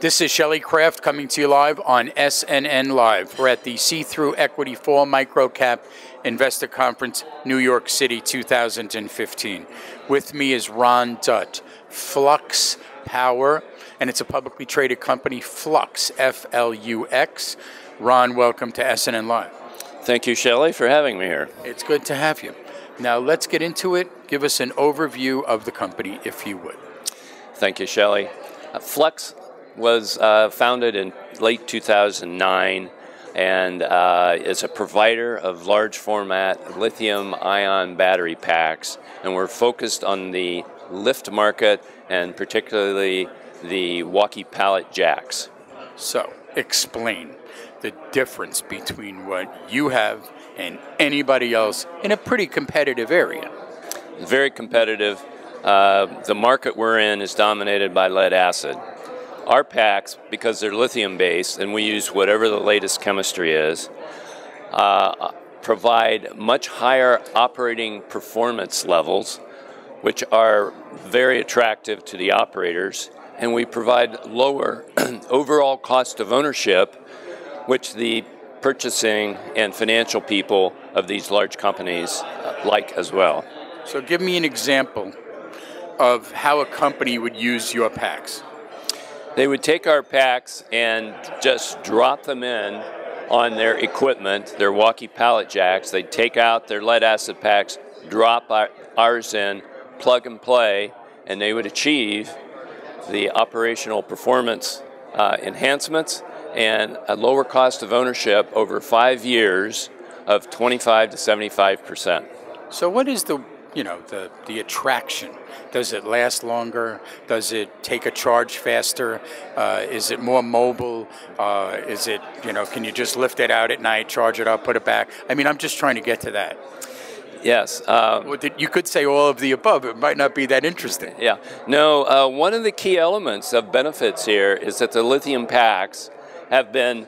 This is Shelley Kraft coming to you live on SNNLive. We're at the SeeThruEquity Fall MicroCap Investor Conference, New York City 2015. With me is Ron Dutt, Flux Power, and it's a publicly traded company, Flux, F-L-U-X. Ron, welcome to SNNLive. Thank you, Shelley, for having me here. It's good to have you. Now let's get into it. Give us an overview of the company, if you would. Thank you, Shelley. Flux was founded in late 2009 and is a provider of large format lithium-ion battery packs, and we're focused on the lift market and particularly the walkie pallet jacks. So explain the difference between what you have and anybody else in a pretty competitive area. Very competitive. The market we're in is dominated by lead acid. Our packs, because they're lithium-based and we use whatever the latest chemistry is, provide much higher operating performance levels, which are very attractive to the operators, and we provide lower overall cost of ownership, which the purchasing and financial people of these large companies like as well. So give me an example of how a company would use your packs. They would take our packs and just drop them in on their equipment, their walkie pallet jacks. They'd take out their lead acid packs, drop ours in, plug and play, and they would achieve the operational performance enhancements and a lower cost of ownership over 5 years of 25 to 75%. So what is the attraction? Does it last longer? Does it take a charge faster? Is it more mobile? Is it, can you just lift it out at night, charge it up, put it back? I mean, I'm just trying to get to that. Yes. You could say all of the above. It might not be that interesting. Yeah. No, one of the key elements of benefits here is that the lithium packs have been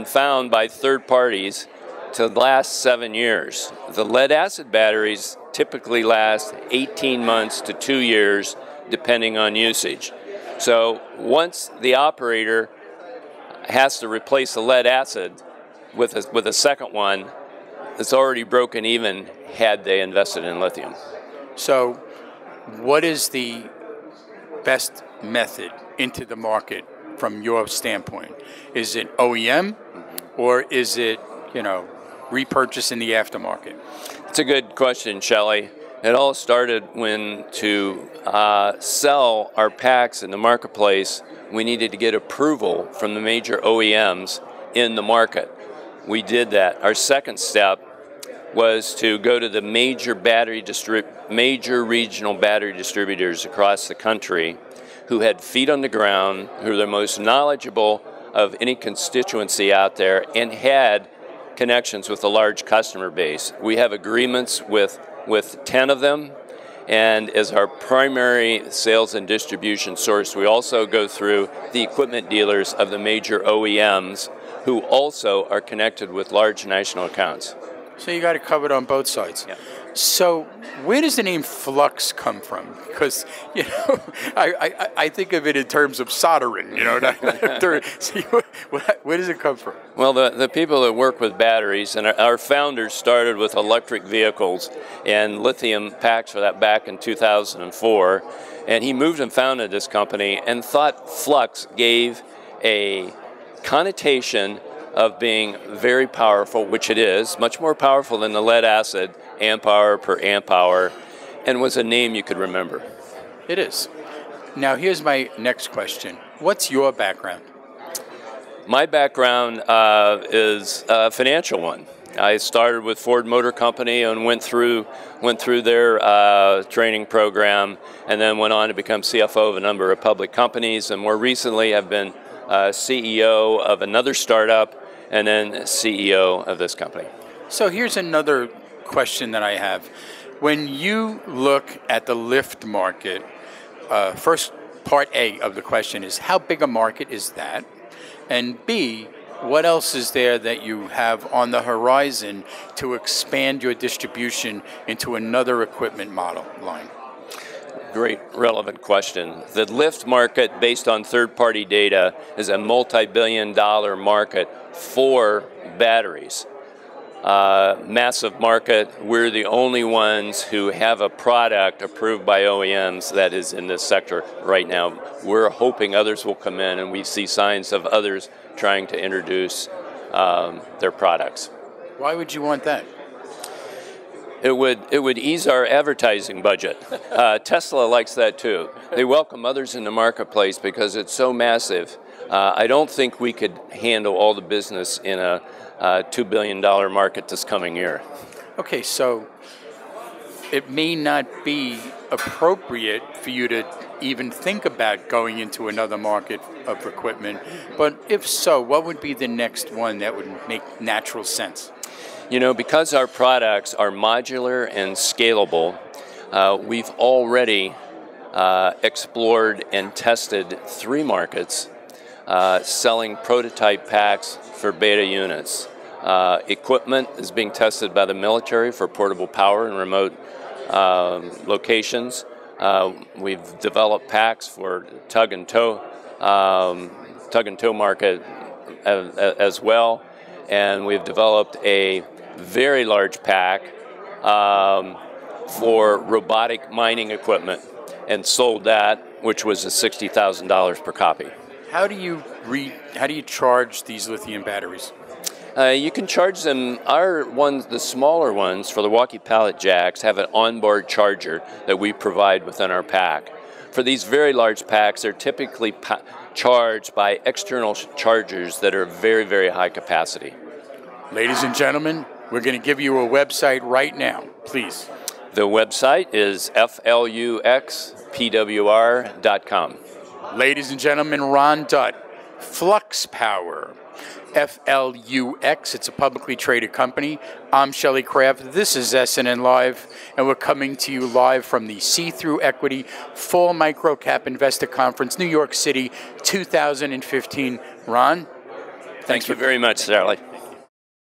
found by third parties to last 7 years. The lead acid batteries typically last 18 months to 2 years, depending on usage. So once the operator has to replace the lead acid with a second one, it's already broken even had they invested in lithium. So what is the best method into the market from your standpoint? Is it OEM or is it, repurchase in the aftermarket? It's a good question, Shelley. It all started when to sell our packs in the marketplace, we needed to get approval from the major OEMs in the market. We did that. Our second step was to go to the major regional battery distributors across the country who had feet on the ground, who are the most knowledgeable of any constituency out there, and had connections with a large customer base. We have agreements with 10 of them, and as our primary sales and distribution source, we also go through the equipment dealers of the major OEMs who also are connected with large national accounts. So you got it covered on both sides. Yeah. So where does the name Flux come from? Because, I think of it in terms of soldering, where does it come from? Well, the people that work with batteries, and our founders started with electric vehicles and lithium packs for that back in 2004, and he moved and founded this company and thought Flux gave a connotation of being very powerful, which it is, much more powerful than the lead acid, amp hour per amp hour, and was a name you could remember. It is. Now here's my next question. What's your background? My background is a financial one. I started with Ford Motor Company and went through their training program, and then went on to become CFO of a number of public companies, and more recently have been CEO of another startup, and then CEO of this company. So here's another question that I have. When you look at the lift market, first part A of the question is, how big a market is that? And B, what else is there that you have on the horizon to expand your distribution into another equipment model line? Great relevant question. The lift market, based on third-party data, is a multi-billion-dollar market for batteries. Massive market. We're the only ones who have a product approved by OEMs that is in this sector right now. We're hoping others will come in, and we see signs of others trying to introduce their products. Why would you want that? It would ease our advertising budget. Tesla likes that too. They welcome others in the marketplace because it's so massive. I don't think we could handle all the business in a $2 billion market this coming year. Okay, so it may not be appropriate for you to even think about going into another market of equipment, but if so, what would be the next one that would make natural sense? You know, because our products are modular and scalable, we've already explored and tested 3 markets selling prototype packs for beta units. Equipment is being tested by the military for portable power in remote locations. We've developed packs for tug and tow market as well, and we've developed a very large pack for robotic mining equipment and sold that, which was $60,000 per copy. How do you charge these lithium batteries? You can charge them. Our ones, the smaller ones for the walkie pallet jacks, have an onboard charger that we provide within our pack. For these very large packs, they're typically charged by external chargers that are very, very high capacity. Ladies and gentlemen, we're going to give you a website right now, please. The website is fluxpwr.com. Ladies and gentlemen, Ron Dutt, Flux Power, Flux, it's a publicly traded company. I'm Shelley Kraft, this is SNNLive, and we're coming to you live from the SeeThruEquity Fall MicroCap Investor Conference, New York City, 2015. Ron, thank you very much, Sally.